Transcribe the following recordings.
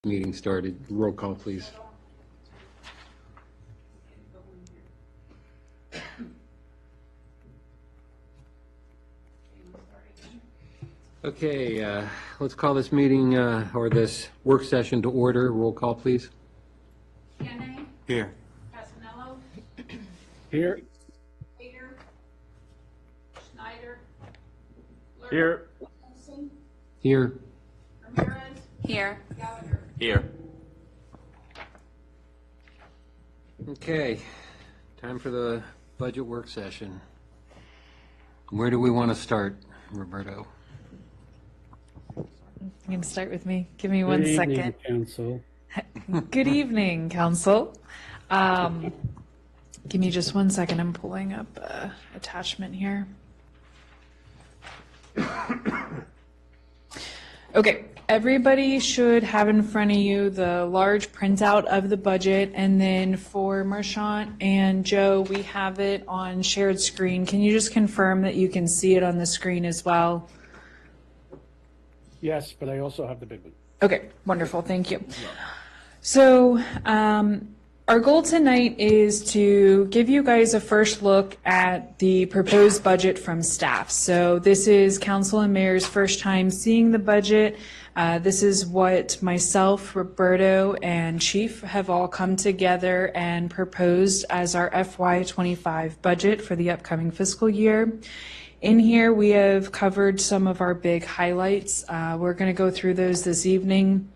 meeting started. Roll call, please. Okay, let's call this meeting or this work session to order. Roll call, please. Kennedy, Here. Casanello, Here. Peter, Schneider, Lerner, Here. Olson, Here. Ramirez, Here. Gallagher. Here. Okay, time for the budget work session. Where do we want to start, Roberto? You can start with me. Give me one second. Good evening, Council. Good evening, Council. Give me just 1 second. I'm pulling up attachment here. Okay, everybody should have in front of you the large printout of the budget, and then for Marchant and Joe, we have it on shared screen. Can you just confirm that you can see it on the screen as well? Yes, but I also have the big one. Okay, wonderful, thank you. So our goal tonight is to give you guys a first look at the proposed budget from staff. So this is council and mayor's first time seeing the budget. This is what myself, Roberto, and Chief have all come together and proposed as our FY25 budget for the upcoming fiscal year. In here, we have covered some of our big highlights. We're going to go through those this evening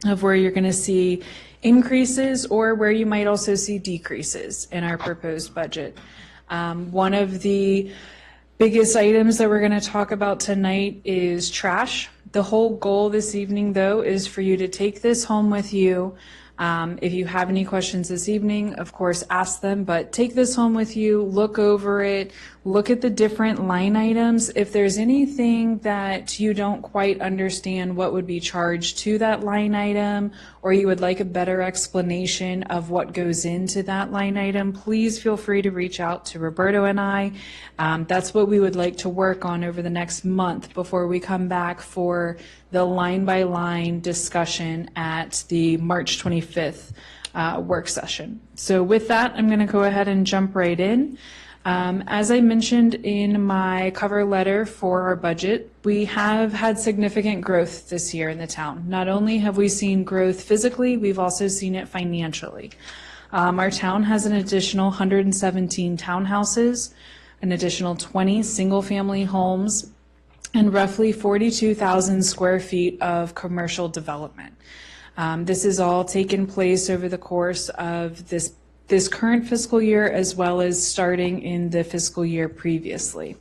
of where you're going to see increases or where you might also see decreases in our proposed budget. One of the biggest items that we're going to talk about tonight is trash. The whole goal this evening, though, is for you to take this home with you. If you have any questions this evening, of course, ask them, but take this home with you, look over it, look at the different line items. If there's anything that you don't quite understand what would be charged to that line item, or you would like a better explanation of what goes into that line item, please feel free to reach out to Roberto and I. That's what we would like to work on over the next month before we come back for the line-by-line discussion at the March 25th work session. So with that, I'm going to go ahead and jump right in. As I mentioned in my cover letter for our budget, we have had significant growth this year in the town. Not only have we seen growth physically, we've also seen it financially. Our town has an additional 117 townhouses, an additional 20 single-family homes, and roughly 42,000 square feet of commercial development. This has all taken place over the course of this current fiscal year as well as starting in the fiscal year previously.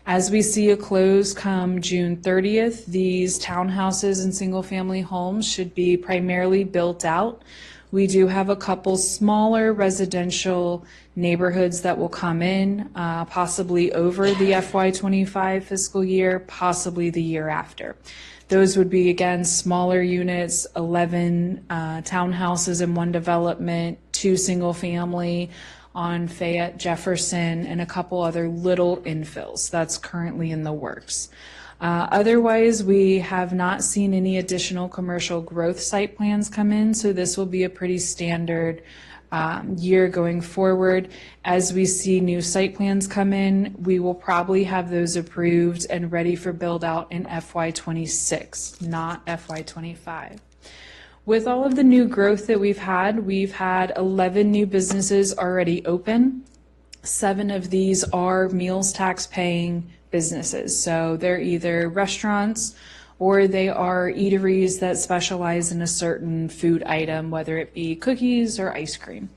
As we see a close come June 30th, these townhouses and single-family homes should be primarily built out. We do have a couple smaller residential neighborhoods that will come in, possibly over the FY25 fiscal year, possibly the year after. Those would be, again, smaller units, 11 townhouses in one development, 2 single-family on Fayette Jefferson, and a couple other little infills. That's currently in the works. Otherwise, we have not seen any additional commercial growth site plans come in, so this will be a pretty standard year going forward. As we see new site plans come in, we will probably have those approved and ready for build out in FY26, not FY25. With all of the new growth that we've had 11 new businesses already open. 7 of these are meals tax paying businesses. So they're either restaurants or they are eateries that specialize in a certain food item, whether it be cookies or ice cream.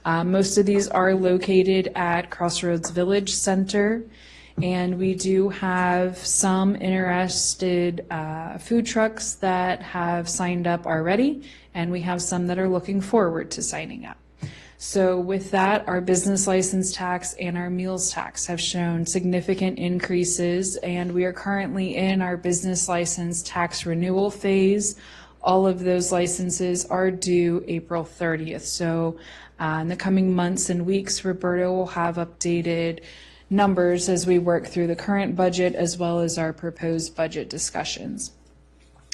Most of these are located at Crossroads Village Center, and we do have some interested food trucks that have signed up already, and we have some that are looking forward to signing up. So with that, our business license tax and our meals tax have shown significant increases, and we are currently in our business license tax renewal phase. All of those licenses are due April 30th. So in the coming months and weeks, Roberto will have updated numbers as we work through the current budget as well as our proposed budget discussions.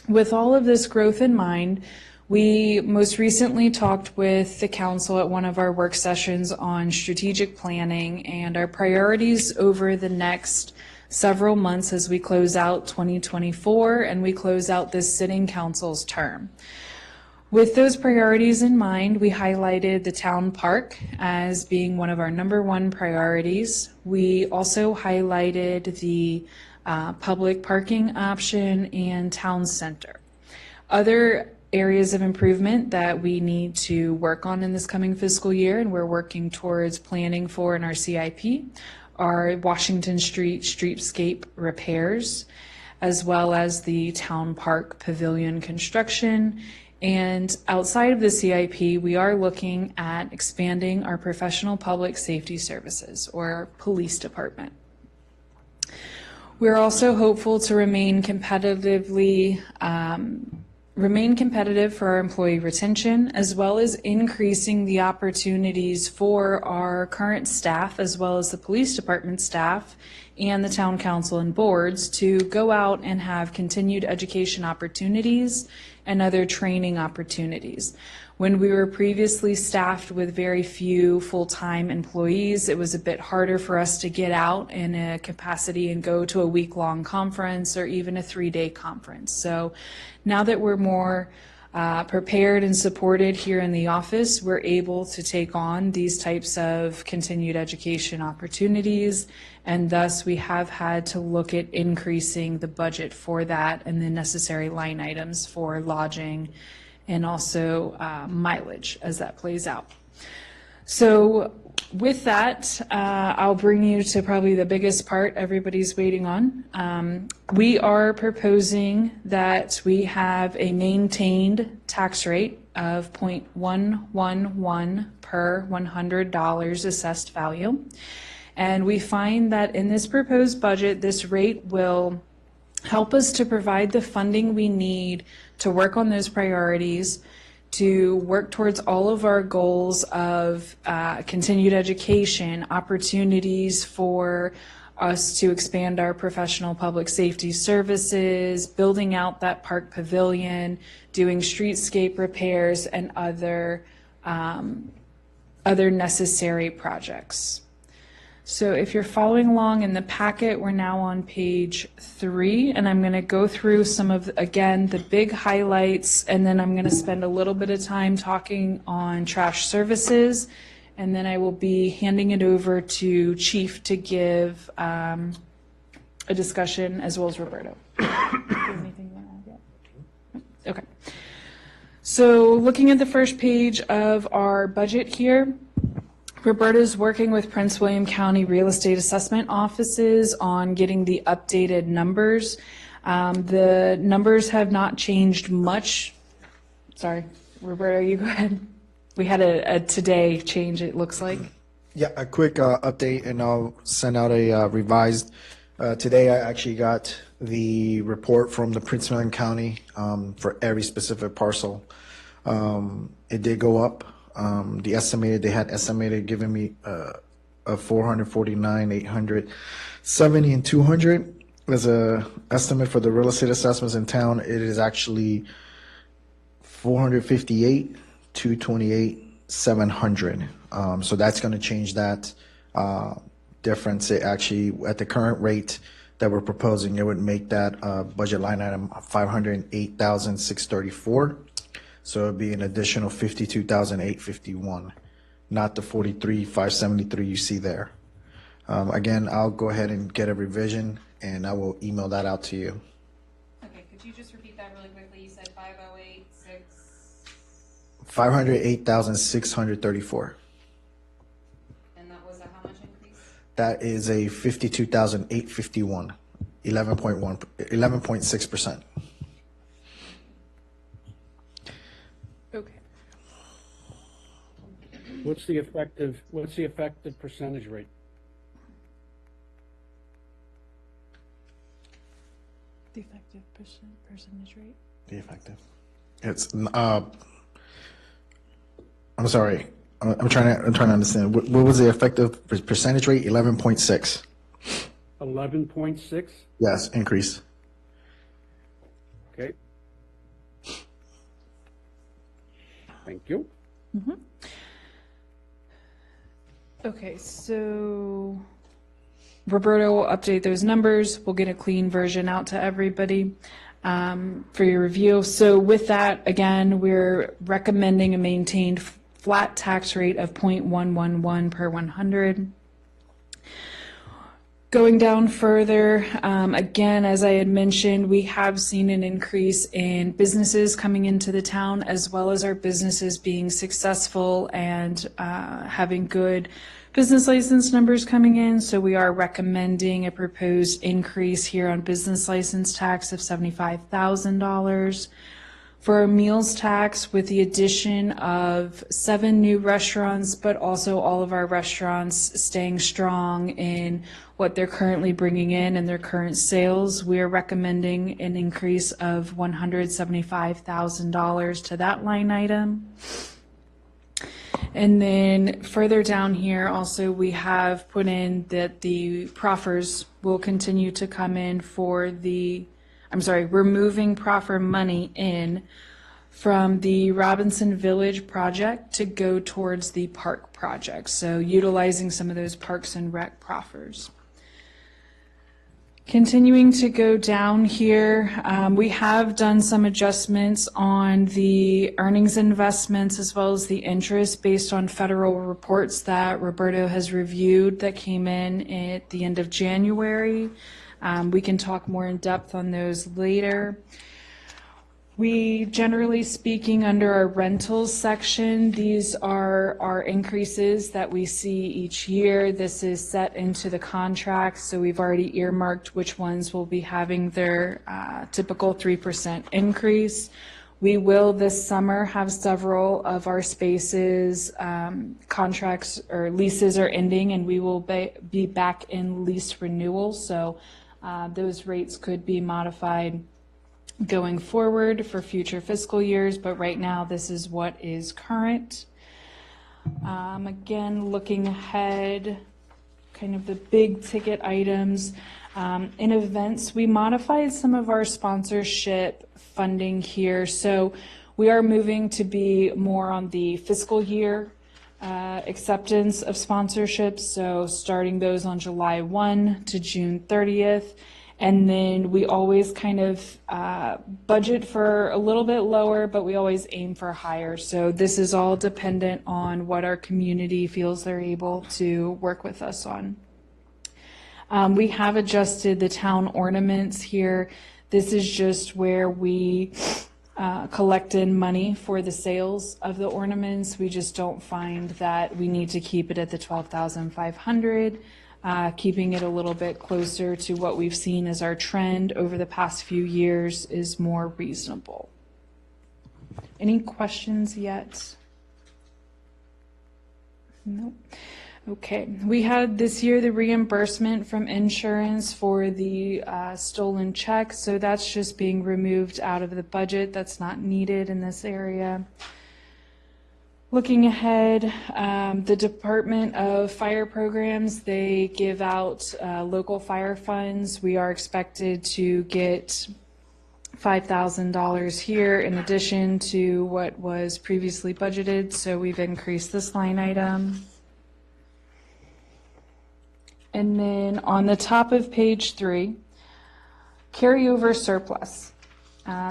With all of this growth in mind, We most recently talked with the council at one of our work sessions on strategic planning and our priorities over the next several months as we close out 2024 and we close out this sitting council's term. With those priorities in mind, we highlighted the town park as being one of our number one priorities. We also highlighted the public parking option and town center. Other areas of improvement that we need to work on in this coming fiscal year, and we're working towards planning for in our CIP, are Washington Street streetscape repairs, as well as the town park pavilion construction. And outside of the CIP, we are looking at expanding our professional public safety services, or our police department. We're also hopeful to remain competitive for our employee retention, as well as increasing the opportunities for our current staff, as well as the police department staff and the town council and boards to go out and have continued education opportunities and other training opportunities. When we were previously staffed with very few full-time employees, it was a bit harder for us to get out in a capacity and go to a week-long conference or even a 3-day conference. So now that we're more prepared and supported here in the office, we're able to take on these types of continued education opportunities, and thus we have had to look at increasing the budget for that and the necessary line items for lodging and also mileage as that plays out. So with that, I'll bring you to probably the biggest part everybody's waiting on. We are proposing that we have a maintained tax rate of 0.111 per $100 assessed value. And we find that in this proposed budget, this rate will help us to provide the funding we need to work on those priorities, to work towards all of our goals of continued education, opportunities for us to expand our professional public safety services, building out that park pavilion, doing streetscape repairs, and other necessary projects. So if you're following along in the packet, we're now on page 3, and I'm going to go through some of, again, the big highlights, and then I'm going to spend a little bit of time talking on trash services, and then I will be handing it over to Chief to give a discussion, as well as Roberto. Anything you want to add? Okay. So looking at the first page of our budget here, Roberta's working with Prince William County Real Estate Assessment Offices on getting the updated numbers. The numbers have not changed much. Sorry, Roberta, you go ahead. We had a today change, it looks like. Yeah, a quick update, and I'll send out a revised. Today, I actually got the report from the Prince William County for every specific parcel. It did go up. They had estimated giving me a 449, 870, and 200 as a estimate for the real estate assessments in town. It is actually 458, 228, 700. So that's going to change that difference. It actually, at the current rate that we're proposing, it would make that budget line item 508,634. So it'd be an additional 52,851, not the 43,573 you see there. Again, I'll go ahead and get a revision, and I will email that out to you. Okay, could you just repeat that really quickly? You said 508,600. 508,634. And that was a how much increase? That is a 52,851, 11.6%. Okay. What's the effective percentage rate? The effective percentage rate? The effective. It's I'm sorry. I'm trying to understand. What was the effective percentage rate? 11.6. 11.6? Yes, increase. Okay. Thank you. Okay, so Roberto will update those numbers. We'll get a clean version out to everybody for your review. So with that, again, we're recommending a maintained flat tax rate of 0.111 per 100. Going down further, again, as I had mentioned, we have seen an increase in businesses coming into the town, as well as our businesses being successful and having good business license numbers coming in. So we are recommending a proposed increase here on business license tax of $75,000. For our meals tax, with the addition of 7 new restaurants, but also all of our restaurants staying strong in what they're currently bringing in and their current sales, we are recommending an increase of $175,000 to that line item. And then further down here, also, we have put in that the proffers will continue to come in for we're moving proffer money in from the Robinson Village project to go towards the park project. So utilizing some of those Parks and Rec proffers. Continuing to go down here, we have done some adjustments on the earnings investments as well as the interest based on federal reports that Roberto has reviewed that came in at the end of January. We can talk more in depth on those later. We, generally speaking, under our rentals section, these are our increases that we see each year. This is set into the contract, so we've already earmarked which ones will be having their typical 3% increase. We will this summer have several of our spaces, contracts or leases are ending, and we will be back in lease renewal. So those rates could be modified going forward for future fiscal years, but right now this is what is current. Again, looking ahead, kind of the big ticket items. In events, we modified some of our sponsorship funding here. So we are moving to be more on the fiscal year acceptance of sponsorships. So starting those on July 1 to June 30th. And then we always kind of budget for a little bit lower, but we always aim for higher. So this is all dependent on what our community feels they're able to work with us on. We have adjusted the town ornaments here. This is just where we collect in money for the sales of the ornaments. We just don't find that we need to keep it at the $12,500. Keeping it a little bit closer to what we've seen as our trend over the past few years is more reasonable. Any questions yet? Nope. Okay. We had this year the reimbursement from insurance for the stolen check, so that's just being removed out of the budget. That's not needed in this area. Looking ahead, the Department of Fire Programs, they give out local fire funds. We are expected to get $5,000 here in addition to what was previously budgeted, so we've increased this line item. And then on the top of page 3, carryover surplus.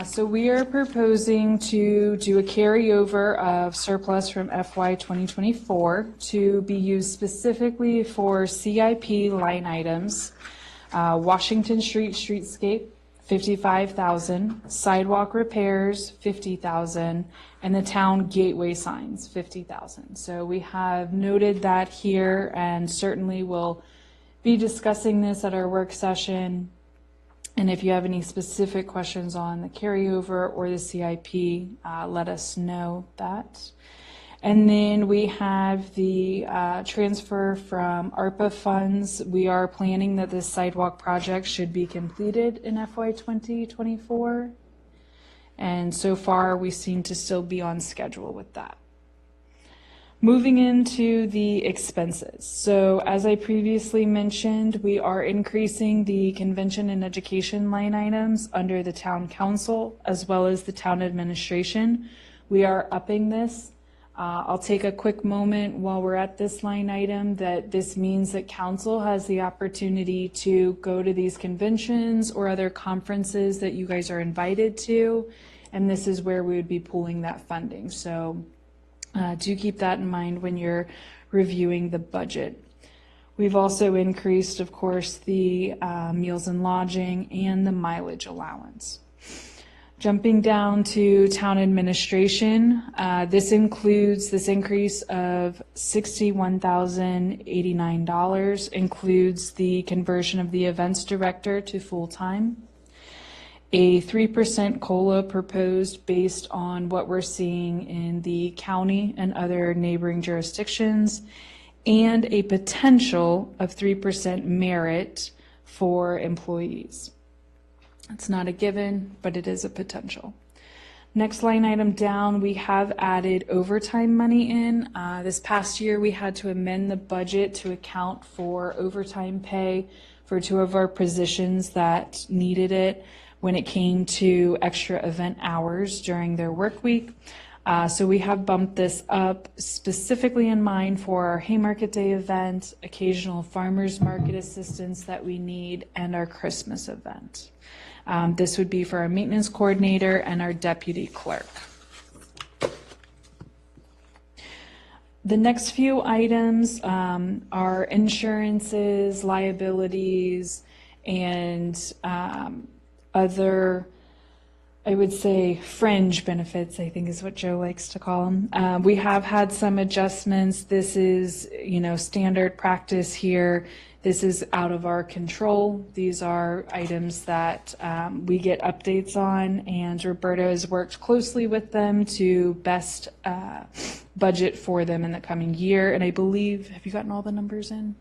So we are proposing to do a carryover of surplus from FY 2024 to be used specifically for CIP line items. Washington Street streetscape, $55,000, sidewalk repairs, $50,000, and the town gateway signs, $50,000. So we have noted that here, and certainly will be discussing this at our work session. And if you have any specific questions on the carryover or the CIP, let us know that. And then we have the transfer from ARPA funds. We are planning that this sidewalk project should be completed in FY 2024. And so far, we seem to still be on schedule with that. Moving into the expenses. So as I previously mentioned, we are increasing the convention and education line items under the town council as well as the town administration we are upping this. I'll take a quick moment while we're at this line item that this means that council has the opportunity to go to these conventions or other conferences that you guys are invited to, and this is where we would be pooling that funding. So do keep that in mind when you're reviewing the budget. We've also increased, of course, the meals and lodging and the mileage allowance. Jumping down to town administration, this includes this increase of $61,089, includes the conversion of the events director to full-time, a 3% COLA proposed based on what we're seeing in the county and other neighboring jurisdictions, and a potential of 3% merit for employees. It's not a given, but it is a potential. Next line item down, we have added overtime money in. This past year, we had to amend the budget to account for overtime pay for 2 of our positions that needed it when it came to extra event hours during their work week. So we have bumped this up specifically in mind for our Haymarket Day event, occasional farmers market assistance that we need, and our Christmas event. This would be for our maintenance coordinator and our deputy clerk. The next few items are insurances, liabilities, and other, I would say, fringe benefits, I think is what Joe likes to call them. We have had some adjustments. This is, standard practice here. This is out of our control. These are items that we get updates on, and Roberta has worked closely with them to best budget for them in the coming year. And I believe, have you gotten all the numbers in?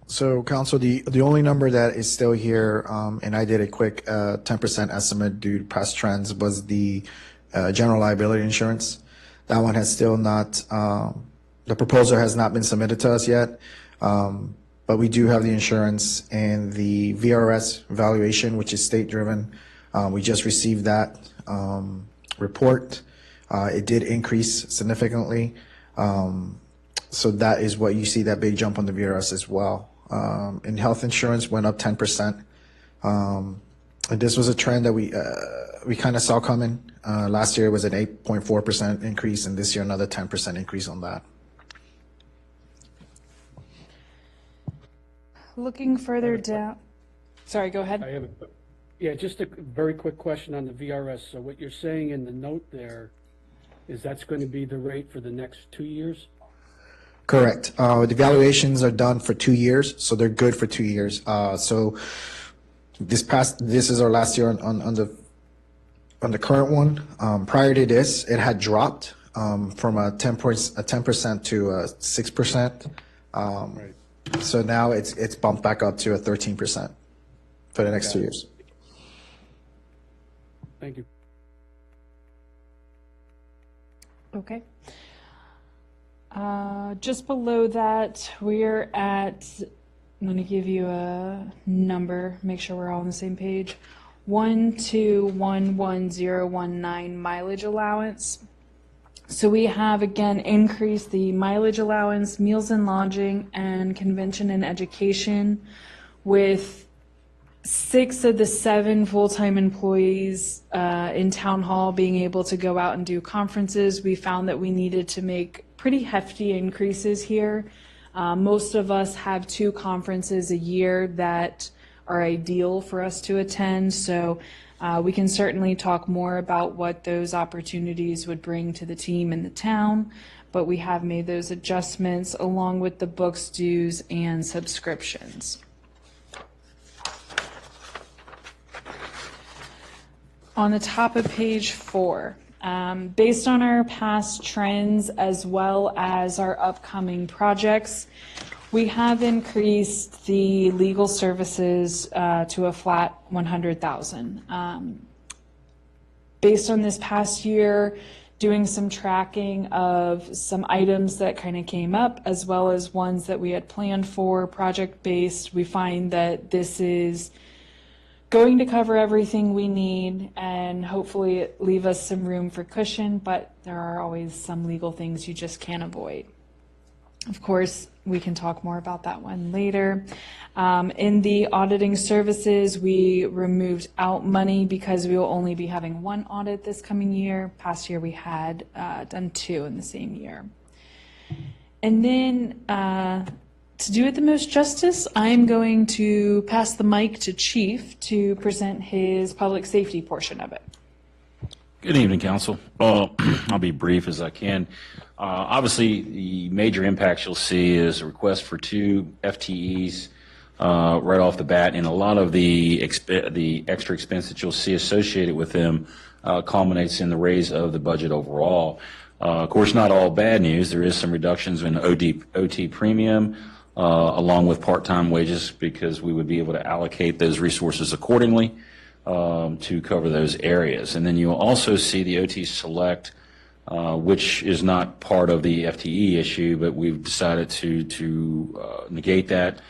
So, Council, the only number that is still here, and I did a quick 10% estimate due to past trends, was the general liability insurance. That one has still not, the proposal has not been submitted to us yet, but we do have the insurance and the VRS valuation, which is state-driven. We just received that report. It did increase significantly. So that is what you see, that big jump on the VRS as well. And health insurance went up 10%. And this was a trend that we kind of saw coming. Last year it was an 8.4% increase, and this year another 10% increase on that. Looking further down, sorry, go ahead. I have just a very quick question on the VRS. So what you're saying in the note there is that's going to be the rate for the next 2 years? Correct. The evaluations are done for 2 years, so they're good for 2 years. So this is our last year on the current one. Prior to this, it had dropped from a 10% to 6%. Right. So now it's bumped back up to a 13% for the next 2 years. Thank you. Okay. Just below that, we're at, I'm going to give you a number, make sure we're all on the same page. 1211019 mileage allowance. So we have again increased the mileage allowance, meals and lodging, and convention and education, with 6 of the 7 full-time employees in town hall being able to go out and do conferences. We found that we needed to make pretty hefty increases here. Most of us have 2 conferences a year that are ideal for us to attend, so we can certainly talk more about what those opportunities would bring to the team in the town, but we have made those adjustments along with the books, dues, and subscriptions. On the top of page 4, based on our past trends as well as our upcoming projects, we have increased the legal services to a flat $100,000. Based on this past year, doing some tracking of some items that kind of came up, as well as ones that we had planned for project-based, we find that this is going to cover everything we need and hopefully leave us some room for cushion, but there are always some legal things you just can't avoid. Of course, we can talk more about that one later. In the auditing services, we removed out money because we will only be having one audit this coming year. Past year, we had done 2 in the same year. And then to do it the most justice, I'm going to pass the mic to Chief to present his public safety portion of it. Good evening, Council. I'll be brief as I can. Obviously, the major impacts you'll see is a request for 2 FTEs right off the bat, and a lot of the extra expense that you'll see associated with them culminates in the raise of the budget overall. Of course, not all bad news. There is some reductions in OT premium, along with part-time wages, because we would be able to allocate those resources accordingly to cover those areas. And then you'll also see the OT Select, which is not part of the FTE issue, but we've decided to negate that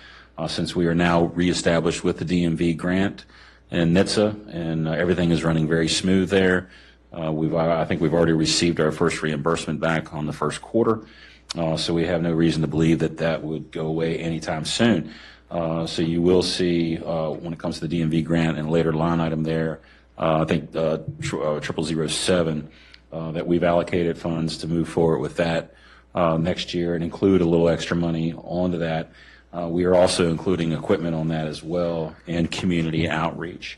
since we are now reestablished with the DMV grant and NHTSA, and everything is running very smooth there. I think we've already received our first reimbursement back on the first quarter, so we have no reason to believe that that would go away anytime soon. So you will see, when it comes to the DMV grant and later line item there, I think 0007, that we've allocated funds to move forward with that next year and include a little extra money onto that. We are also including equipment on that as well and community outreach.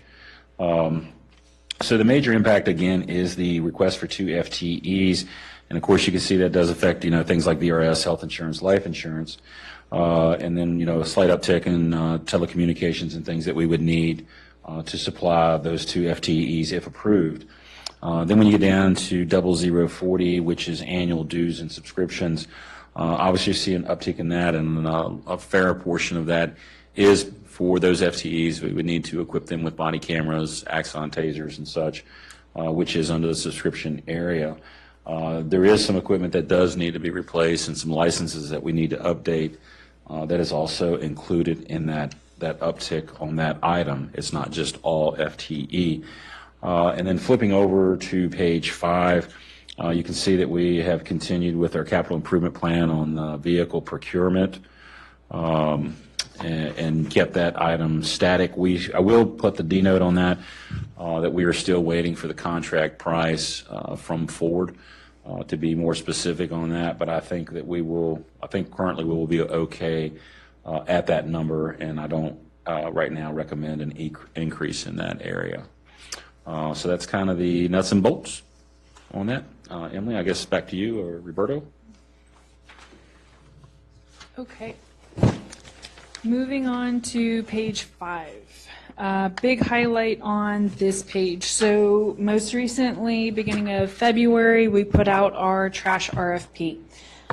So the major impact, again, is the request for 2 FTEs. And of course, you can see that does affect, things like VRS, health insurance, life insurance. And then, a slight uptick in telecommunications and things that we would need to supply those 2 FTEs if approved. Then when you get down to 0040, which is annual dues and subscriptions, obviously you see an uptick in that, and a fair portion of that is for those FTEs. We would need to equip them with body cameras, Axon tasers and such, which is under the subscription area. There is some equipment that does need to be replaced and some licenses that we need to update. That is also included in that uptick on that item. It's not just all FTE. And then flipping over to page 5, you can see that we have continued with our capital improvement plan on vehicle procurement and kept that item static. I will put the D note on that, that we are still waiting for the contract price from Ford to be more specific on that, but I think that currently we will be okay at that number, and I don't right now recommend an increase in that area. So that's kind of the nuts and bolts on that. Emily, I guess back to you or Roberto. Okay. Moving on to page 5. Big highlight on this page. So most recently, beginning of February, we put out our trash RFP.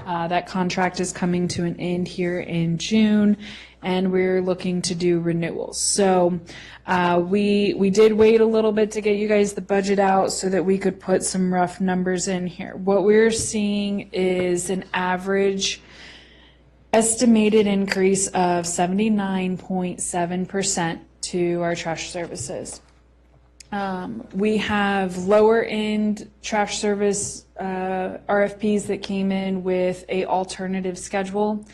That contract is coming to an end here in June, and we're looking to do renewals. So we did wait a little bit to get you guys the budget out so that we could put some rough numbers in here. What we're seeing is an average estimated increase of 79.7% to our trash services. We have lower end trash service RFPs that came in with a alternative schedule.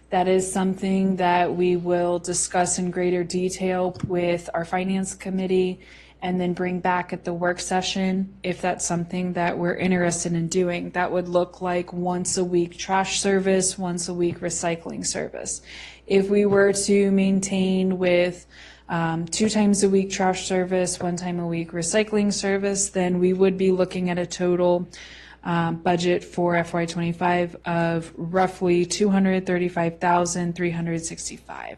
That is something that we will discuss in greater detail with our finance committee and then bring back at the work session if that's something that we're interested in doing. That would look like once a week trash service, once a week recycling service. If we were to maintain with 2 times a week trash service, 1 time a week recycling service, then we would be looking at a total budget for FY25 of roughly $235,365.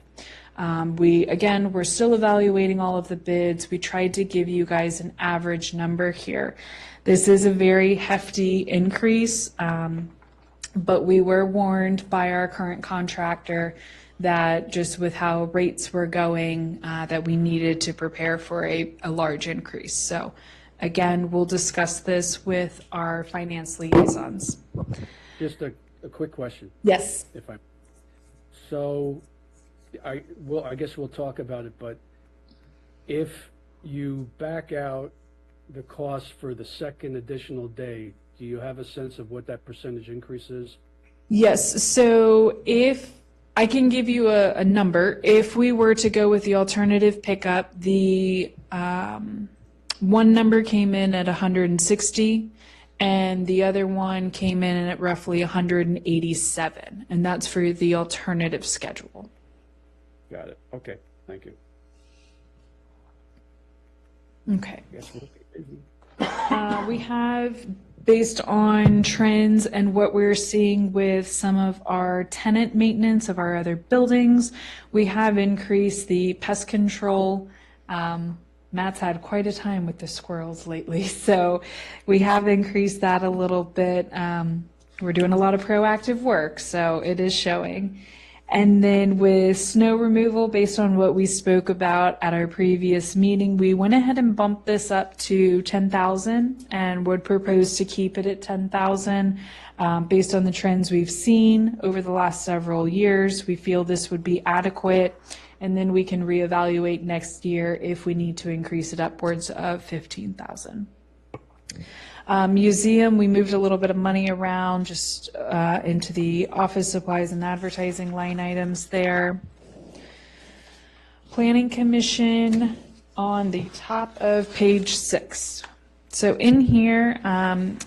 We're still evaluating all of the bids. We tried to give you guys an average number here. This is a very hefty increase, but we were warned by our current contractor that just with how rates were going, that we needed to prepare for a large increase. So again, we'll discuss this with our finance liaisons. Just a quick question, Yes. so I guess we'll talk about it, but if you back out the cost for the second additional day, do you have a sense of what that percentage increase is? Yes, so if I can give you a number, if we were to go with the alternative pickup, the one number came in at 160 and the other one came in at roughly 187, and that's for the alternative schedule. Got it. Okay, thank you. Okay. Guess we'll be busy. We have, based on trends and what we're seeing with some of our tenant maintenance of our other buildings, we have increased the pest control. Matt's had quite a time with the squirrels lately, so we have increased that a little bit. We're doing a lot of proactive work, so it is showing. And then with snow removal, based on what we spoke about at our previous meeting, we went ahead and bumped this up to 10,000 and would propose to keep it at 10,000. Based on the trends we've seen over the last several years, we feel this would be adequate. And then we can reevaluate next year if we need to increase it upwards of 15,000. Museum, we moved a little bit of money around just into the office supplies and advertising line items there. Planning Commission on the top of page 6. So in here,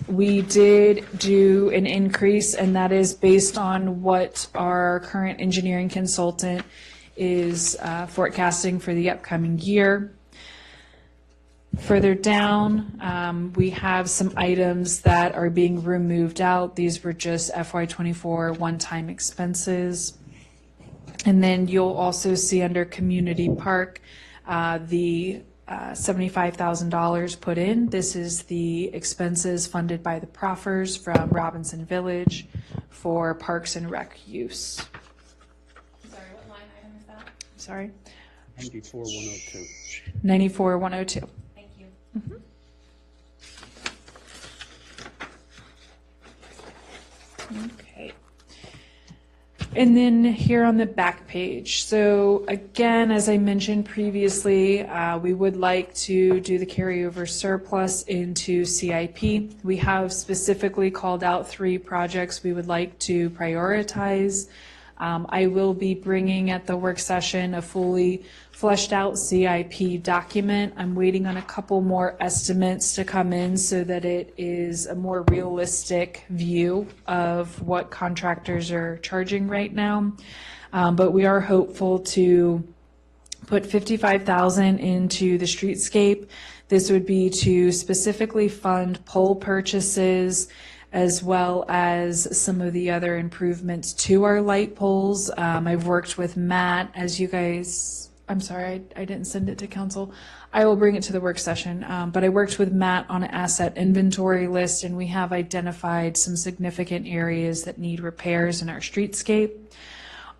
we did do an increase, and that is based on what our current engineering consultant is forecasting for the upcoming year. Further down, we have some items that are being removed out. These were just FY24 one-time expenses. And then you'll also see under Community Park, the $75,000 put in. This is the expenses funded by the proffers from Robinson Village for Parks and Rec use. Sorry, what line item is that? Sorry, 94,102. 94,102. Thank you. Okay. And then here on the back page, so again, as I mentioned previously, we would like to do the carryover surplus into CIP. We have specifically called out 3 projects we would like to prioritize. I will be bringing at the work session a fully fleshed out CIP document. I'm waiting on a couple more estimates to come in so that it is a more realistic view of what contractors are charging right now. But we are hopeful to put $55,000 into the streetscape. This would be to specifically fund pole purchases, as well as some of the other improvements to our light poles. I've worked with Matt, as you guys, I'm sorry, I didn't send it to council. I will bring it to the work session, but I worked with Matt on an asset inventory list, and we have identified some significant areas that need repairs in our streetscape.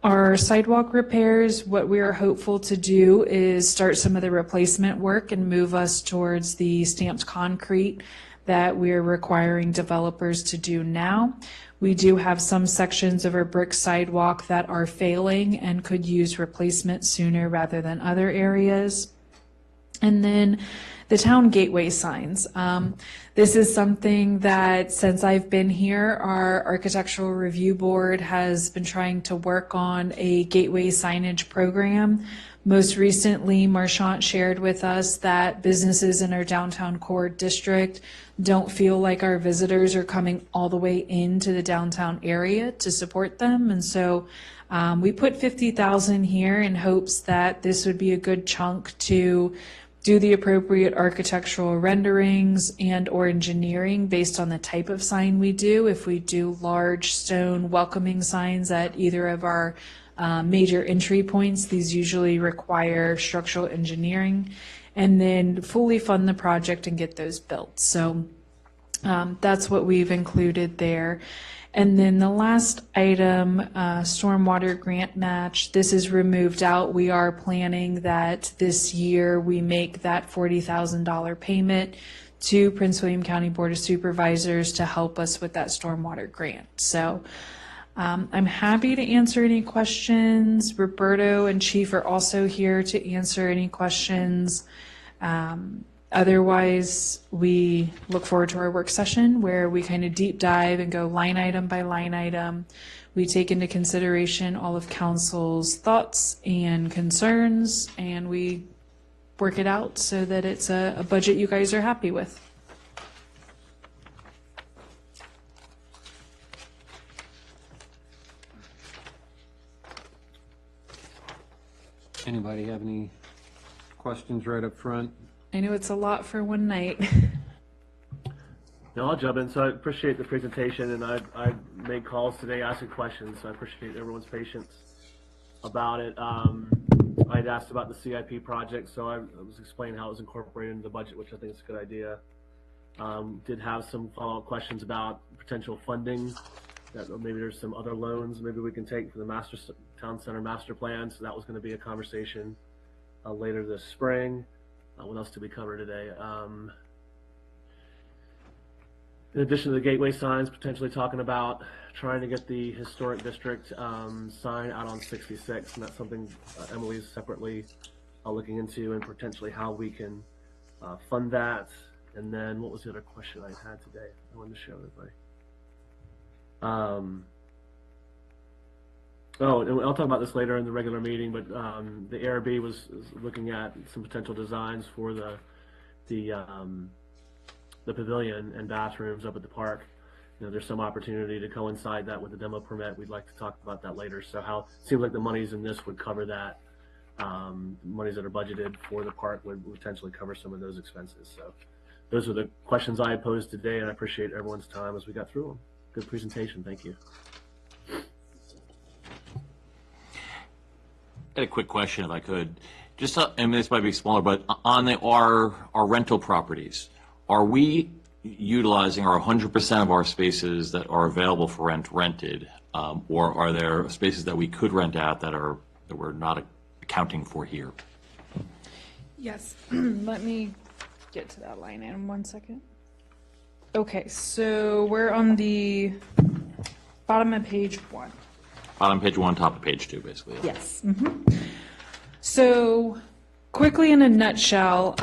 Our sidewalk repairs, what we are hopeful to do is start some of the replacement work and move us towards the stamped concrete that we're requiring developers to do now. We do have some sections of our brick sidewalk that are failing and could use replacement sooner rather than other areas. And then the town gateway signs. This is something that since I've been here, our architectural review board has been trying to work on a gateway signage program. Most recently, Marchant shared with us that businesses in our downtown core district don't feel like our visitors are coming all the way into the downtown area to support them. And so we put $50,000 here in hopes that this would be a good chunk to do the appropriate architectural renderings and or engineering based on the type of sign we do. If we do large stone welcoming signs at either of our major entry points, these usually require structural engineering, and then fully fund the project and get those built. So that's what we've included there. And then the last item, stormwater grant match, this is removed out. We are planning that this year we make that $40,000 payment to Prince William County Board of Supervisors to help us with that stormwater grant. So I'm happy to answer any questions. Roberto and Chief are also here to answer any questions. Otherwise, we look forward to our work session where we kind of deep dive and go line item by line item. We take into consideration all of council's thoughts and concerns, and we work it out so that it's a budget you guys are happy with. Anybody have any questions right up front? I know it's a lot for one night. No, I'll jump in. So I appreciate the presentation, and I made calls today asking questions, so I appreciate everyone's patience about it. I'd asked about the CIP project, so I was explaining how it was incorporated into the budget, which I think is a good idea. Did have some follow-up questions about potential funding, that maybe there's some other loans maybe we can take for the Town Center Master Plan, so that was going to be a conversation later this spring. What else did we cover today? In addition to the gateway signs, potentially talking about trying to get the historic district sign out on 66, and that's something Emily's separately looking into, and potentially how we can fund that. And then what was the other question I had today I wanted to share with everybody? Oh, and I'll talk about this later in the regular meeting, but the ARB was looking at some potential designs for the pavilion and bathrooms up at the park. You know, there's some opportunity to coincide that with the demo permit. We'd like to talk about that later. So how it seems like the monies in this would cover that. Monies that are budgeted for the park would potentially cover some of those expenses. So those are the questions I posed today, and I appreciate everyone's time as we got through them. Good presentation. Thank you. I had a quick question, if I could. Just, and this might be smaller, but on our rental properties, are we utilizing our 100% of our spaces that are available for rented, or are there spaces that we could rent out that we're not accounting for here? Yes, let me get to that line item 1 second. Okay, so we're on the bottom of page 1. Bottom page 1, top of page 2, basically. Yes. So quickly in a nutshell,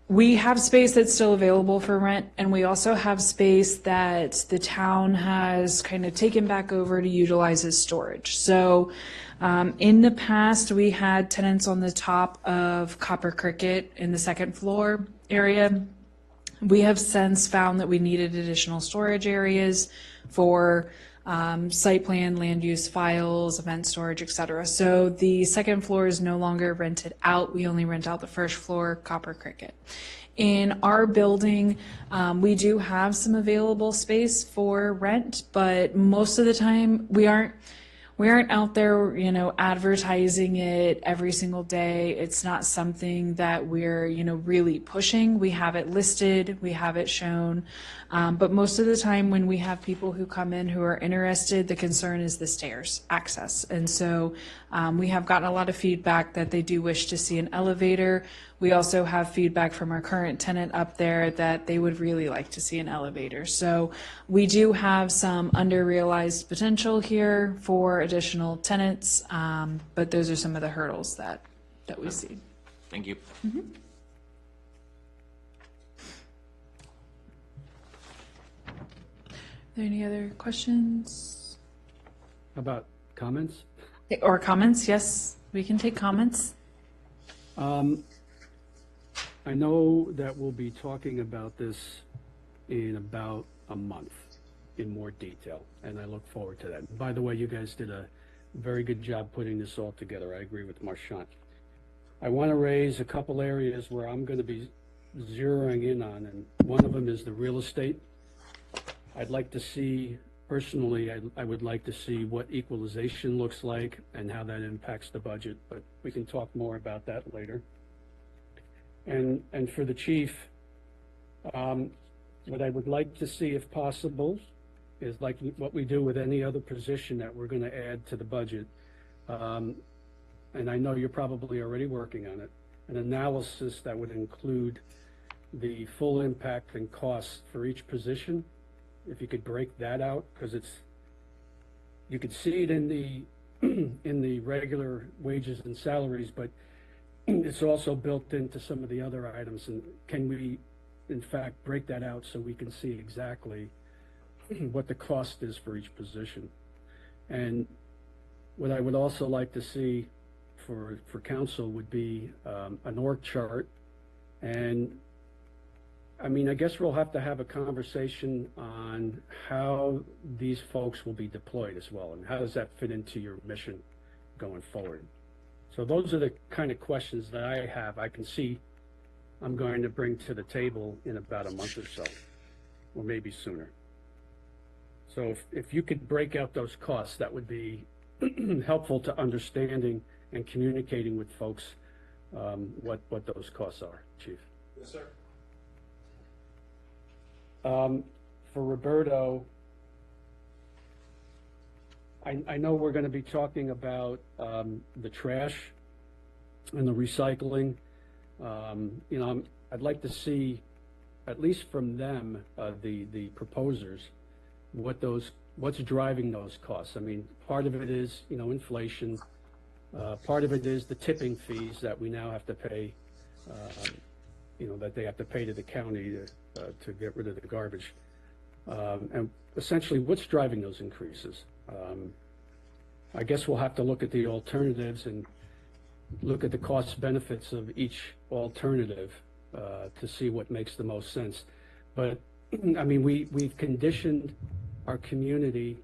we have space that's still available for rent, and we also have space that the town has kind of taken back over to utilize as storage. So in the past, we had tenants on the top of Copper Cricket in the second floor area. We have since found that we needed additional storage areas for site plan, land use files, event storage, etc. So the second floor is no longer rented out. We only rent out the first floor, Copper Cricket. In our building, we do have some available space for rent, but most of the time we aren't out there, advertising it every single day. It's not something that we're, really pushing. We have it listed, we have it shown. But most of the time when we have people who come in who are interested, the concern is the stairs access. And so we have gotten a lot of feedback that they do wish to see an elevator. We also have feedback from our current tenant up there that they would really like to see an elevator. So we do have some under-realized potential here for additional tenants, but those are some of the hurdles that we see. Thank you. Are there any other questions? About comments? Or comments? Yes, we can take comments. I know that we'll be talking about this in about a month in more detail, and I look forward to that. By the way, you guys did a very good job putting this all together. I agree with Marchant. I want to raise a couple areas where I'm going to be zeroing in on, and one of them is the real estate. I'd like to see, personally, I would like to see what equalization looks like and how that impacts the budget, but we can talk more about that later. And for the chief, what I would like to see, if possible, is like what we do with any other position that we're going to add to the budget. And I know you're probably already working on it, an analysis that would include the full impact and cost for each position. If you could break that out, because you could see it in the in the regular wages and salaries, but it's also built into some of the other items, and can we, in fact, break that out so we can see exactly what the cost is for each position? And what I would also like to see for council would be an org chart. And I mean, I guess we'll have to have a conversation on how these folks will be deployed as well, and how does that fit into your mission going forward? So those are the kind of questions that I have. I can see I'm going to bring to the table in about a month or so, or maybe sooner. So if you could break out those costs, that would be helpful to understanding and communicating with folks what those costs are, Chief. Yes, sir. For Roberto, I know we're going to be talking about the trash and the recycling. You know, I'd like to see, at least from them, the proposers, what's driving those costs. I mean, part of it is, you know, inflation. Part of it is the tipping fees that we now have to pay, you know, that they have to pay to the county to get rid of the garbage. And essentially, what's driving those increases? I guess we'll have to look at the alternatives and look at the cost benefits of each alternative to see what makes the most sense. But I mean, we've conditioned our community,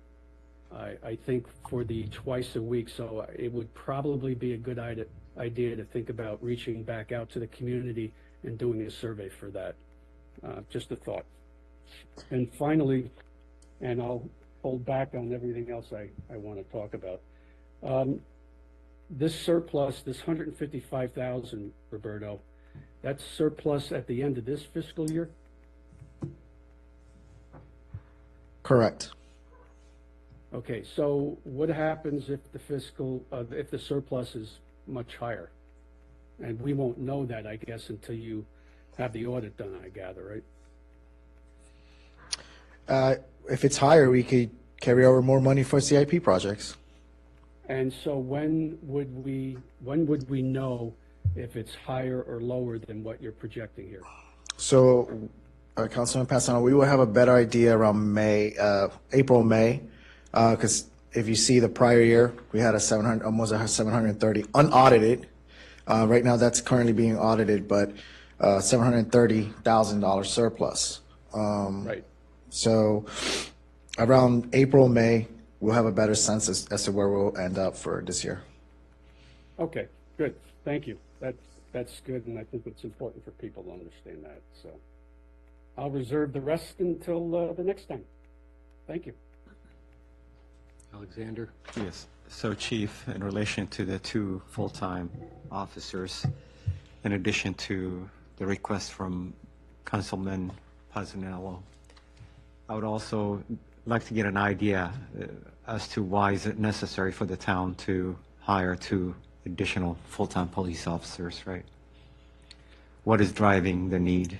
I think, for the twice a week. So it would probably be a good idea to think about reaching back out to the community and doing a survey for that. Just a thought. And finally, and I'll hold back on everything else I want to talk about. This surplus, this 155,000, Roberto, that's surplus at the end of this fiscal year? Correct. Okay, so what happens if if the surplus is much higher? And we won't know that, I guess, until you have the audit done, I gather, right? If it's higher, we could carry over more money for CIP projects. And so when would we know if it's higher or lower than what you're projecting here? So, Councilman Passano, we will have a better idea around April, May, because if you see the prior year, we had almost a 730 unaudited. Right now, that's currently being audited, but $730,000 surplus. Right. So around April, May, we'll have a better sense as to where we'll end up for this year. Okay, good. Thank you. That's good, and I think it's important for people to understand that. So I'll reserve the rest until the next time. Thank you. Alexander? Yes. So, Chief, in relation to the two full-time officers, in addition to the request from Councilman Pazzanello, I would also like to get an idea as to why is it necessary for the town to hire two additional full-time police officers, right? What is driving the need?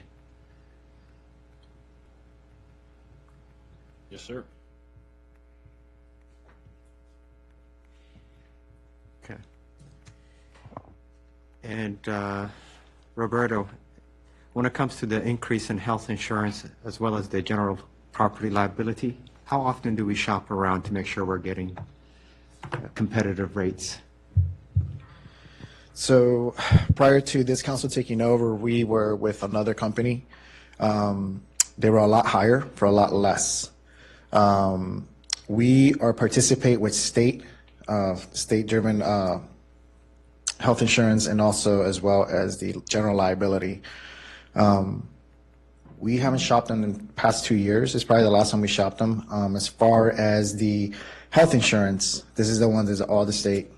Yes, sir. Okay. And Roberto, when it comes to the increase in health insurance as well as the general property liability, how often do we shop around to make sure we're getting competitive rates? So prior to this council taking over, we were with another company. They were a lot higher for a lot less. We participate with state-driven health insurance and also as well as the general liability. We haven't shopped them in the past 2 years. It's probably the last time we shopped them. As far as the health insurance, this is the one that all the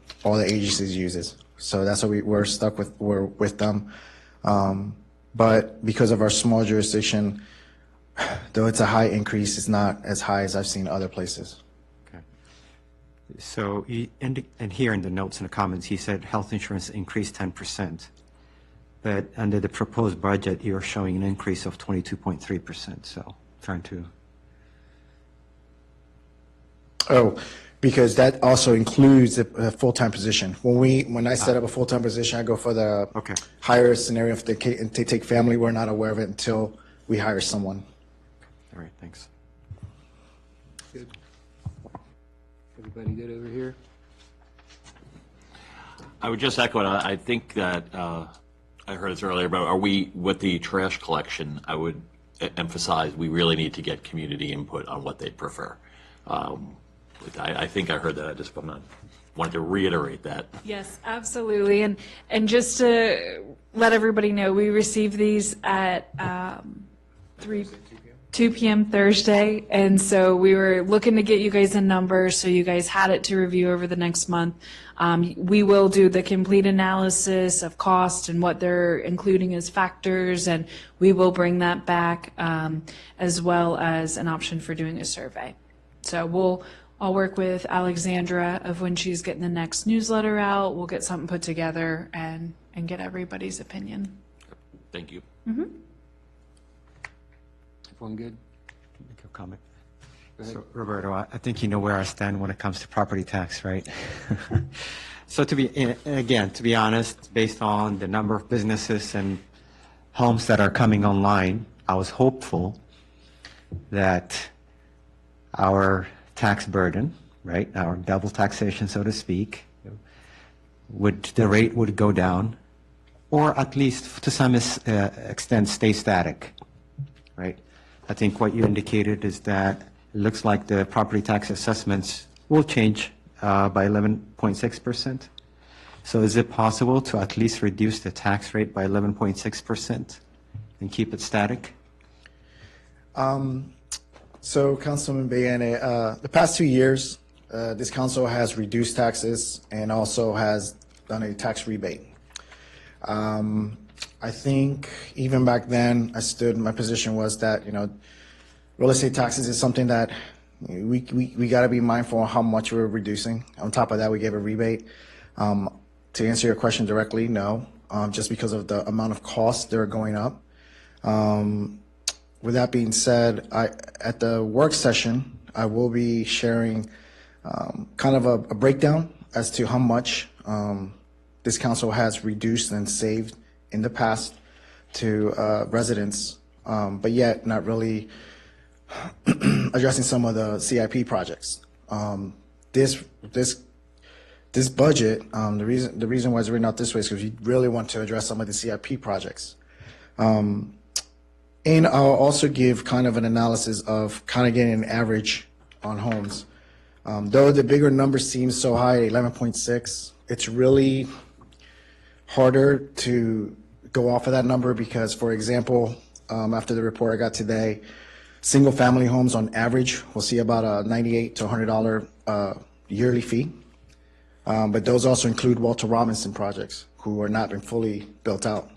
agencies uses. So that's why we're stuck with them. But because of our small jurisdiction, though it's a high increase, it's not as high as I've seen other places. Okay. So and here in the notes and the comments, he said health insurance increased 10%. But under the proposed budget, you're showing an increase of 22.3%. So trying to. Oh, Because that also includes a full-time position. When I set up a full-time position, I go for the Okay. higher scenario. If they take family, we're not aware of it until we hire someone. All right, thanks. Good. Everybody good over here? I would just echo it. I think that I heard this earlier, but are we, with the trash collection, I would emphasize we really need to get community input on what they prefer. I think I heard that. I just wanted to reiterate that. Yes, absolutely. And just to let everybody know, we received these at 2 p.m. Thursday. And so we were looking to get you guys a number so you guys had it to review over the next month. We will do the complete analysis of cost and what they're including as factors, and we will bring that back as well as an option for doing a survey. So I'll work with Alexandra of when she's getting the next newsletter out. We'll get something put together and get everybody's opinion. Thank you. Everyone good? Make a comment. Go ahead. So, Roberto, I think you know where I stand when it comes to property tax, right? So to be honest, based on the number of businesses and homes that are coming online, I was hopeful that our tax burden, right, our double taxation, so to speak, the rate would go down, or at least to some extent stay static, right? I think what you indicated is that it looks like the property tax assessments will change by 11.6%. So is it possible to at least reduce the tax rate by 11.6% and keep it static? So, Councilman Bayane, the past 2 years, this council has reduced taxes and also has done a tax rebate. I think even back then, my position was that, real estate taxes is something that we got to be mindful of how much we're reducing. On top of that, we gave a rebate. To answer your question directly, no, just because of the amount of costs that are going up. With that being said, at the work session, I will be sharing kind of a breakdown as to how much this council has reduced and saved in the past to residents, but yet not really addressing some of the CIP projects. This budget, the reason why it's written out this way is because we really want to address some of the CIP projects. And I'll also give kind of an analysis of kind of getting an average on homes. Though the bigger number seems so high, 11.6, it's really harder to go off of that number because, for example, after the report I got today, single-family homes on average will see about a $98 to $100 yearly fee. But those also include Walter Robinson projects who are not been fully built out.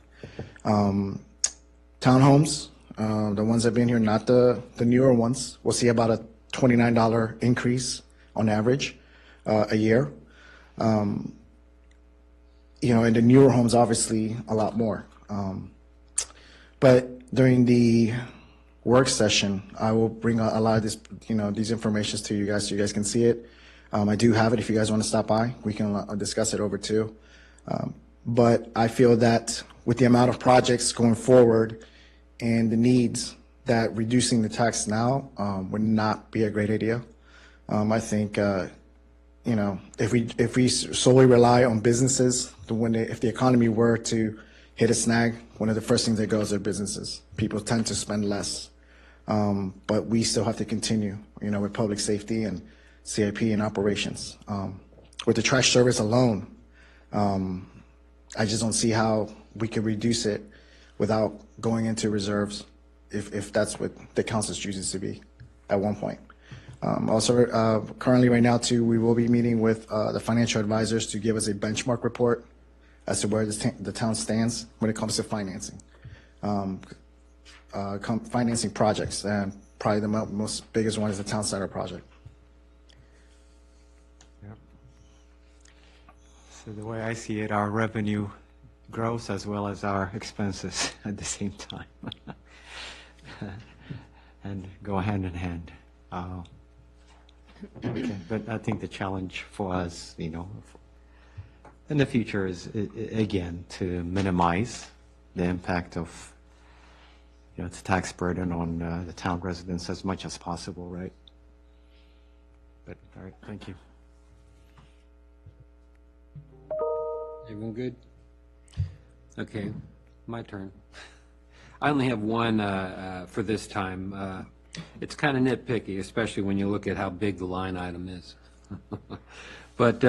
Townhomes, the ones that have been here, not the newer ones, will see about a $29 increase on average a year. And the newer homes, obviously, a lot more. But during the work session, I will bring a lot of this, these informations to you guys so you guys can see it. I do have it. If you guys want to stop by, we can discuss it over too. But I feel that with the amount of projects going forward and the needs, that reducing the tax now would not be a great idea. I think, if we solely rely on businesses, if the economy were to hit a snag, one of the first things that goes are businesses. People tend to spend less. But we still have to continue, with public safety and CIP and operations. With the trash service alone, I just don't see how we could reduce it without going into reserves, if that's what the council chooses to be at one point. Also, currently right now too, we will be meeting with the financial advisors to give us a benchmark report as to where the town stands when it comes to financing. Financing projects, and probably the most biggest one is the town center project. So the way I see it, our revenue grows as well as our expenses at the same time. And go hand in hand. Okay, but I think the challenge for us, in the future is, again, to minimize the impact of, the tax burden on the town residents as much as possible, right? But, all right, thank you. Everyone good? Okay, my turn. I only have one for this time. It's kind of nitpicky, especially when you look at how big the line item is. But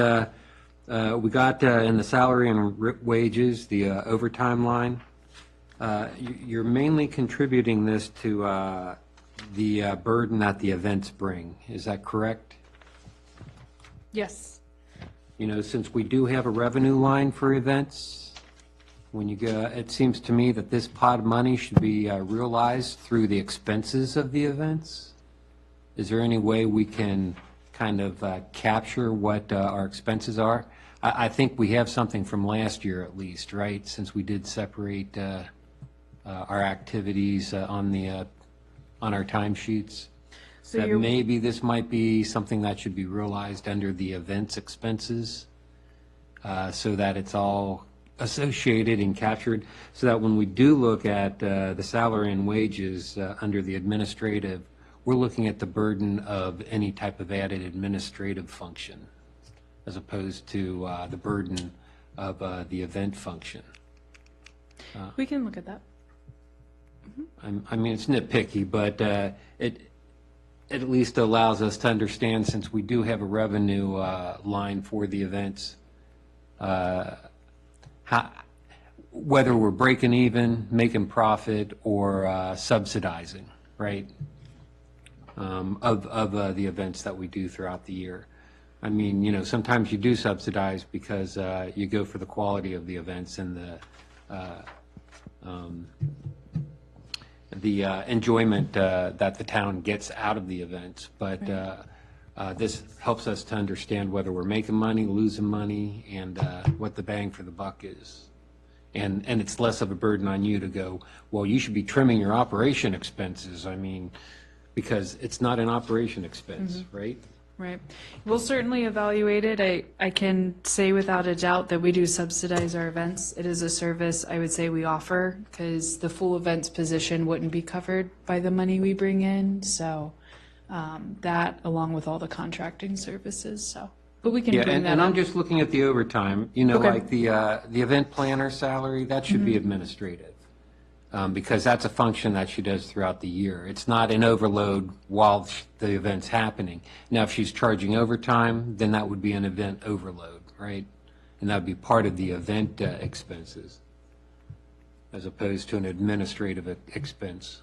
we got in the salary and wages, the overtime line. You're mainly contributing this to the burden that the events bring. Is that correct? Yes. Since we do have a revenue line for events, when you go, it seems to me that this pot of money should be realized through the expenses of the events. Is there any way we can kind of capture what our expenses are? I think we have something from last year at least, right? Since we did separate our activities on our timesheets. So That you're- maybe this might be something that should be realized under the events expenses, so that it's all associated and captured, so that when we do look at the salary and wages under the administrative, we're looking at the burden of any type of added administrative function, as opposed to the burden of the event function. We can look at that. I mean, it's nitpicky, but it at least allows us to understand, since we do have a revenue line for the events, whether we're breaking even, making profit, or subsidizing, right, of the events that we do throughout the year. I mean, sometimes you do subsidize because you go for the quality of the events and the enjoyment that the town gets out of the events. But this helps us to understand whether we're making money, losing money, and what the bang for the buck is. And it's less of a burden on you to go, well, you should be trimming your operation expenses. I mean, because it's not an operation expense, right? Right. We'll certainly evaluate it. I can say without a doubt that we do subsidize our events. It is a service I would say we offer, because the full events position wouldn't be covered by the money we bring in. So that, along with all the contracting services, but we can Yeah, bring that and I'm up. just looking at the overtime, Okay. like the event planner salary, that should be administrative. Because that's a function that she does throughout the year. It's not an overload while the event's happening. Now, if she's charging overtime, then that would be an event overload, right? And that would be part of the event expenses, as opposed to an administrative expense.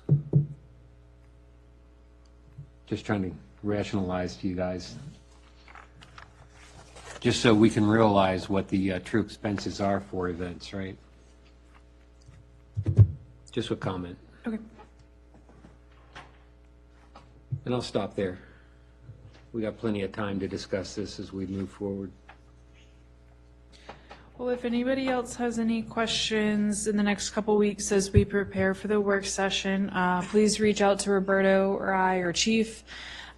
Just trying to rationalize to you guys, just so we can realize what the true expenses are for events, right? Just a comment. Okay. And I'll stop there. We got plenty of time to discuss this as we move forward. Well, if anybody else has any questions in the next couple weeks as we prepare for the work session, please reach out to Roberto or I or Chief.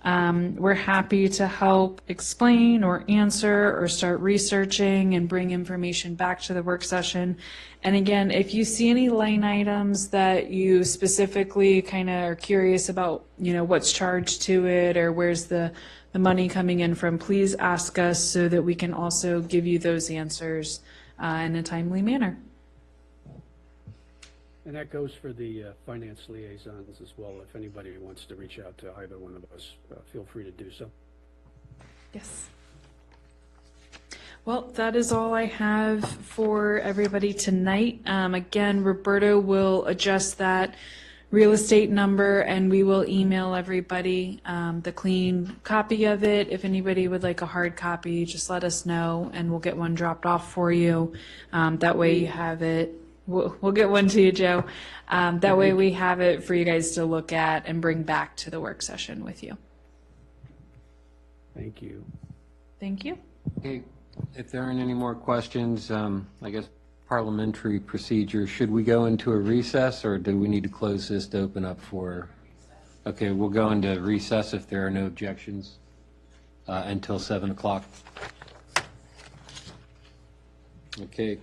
We're happy to help explain or answer or start researching and bring information back to the work session. And again, if you see any line items that you specifically kind of are curious about, what's charged to it or where's the money coming in from, please ask us so that we can also give you those answers in a timely manner. And that goes for the finance liaisons as well. If anybody wants to reach out to either one of us, feel free to do so. Yes. Well, that is all I have for everybody tonight. Again, Roberto will adjust that real estate number and we will email everybody the clean copy of it. If anybody would like a hard copy, just let us know and we'll get one dropped off for you. That way you have it. We'll get one to you, Joe. That way we have it for you guys to look at and bring back to the work session with you. Thank you. Thank you. Okay, if there aren't any more questions, I guess parliamentary procedure, should we go into a recess or do we need to close this to open up for? Okay, we'll go into recess if there are no objections. until 7 o'clock. Okay,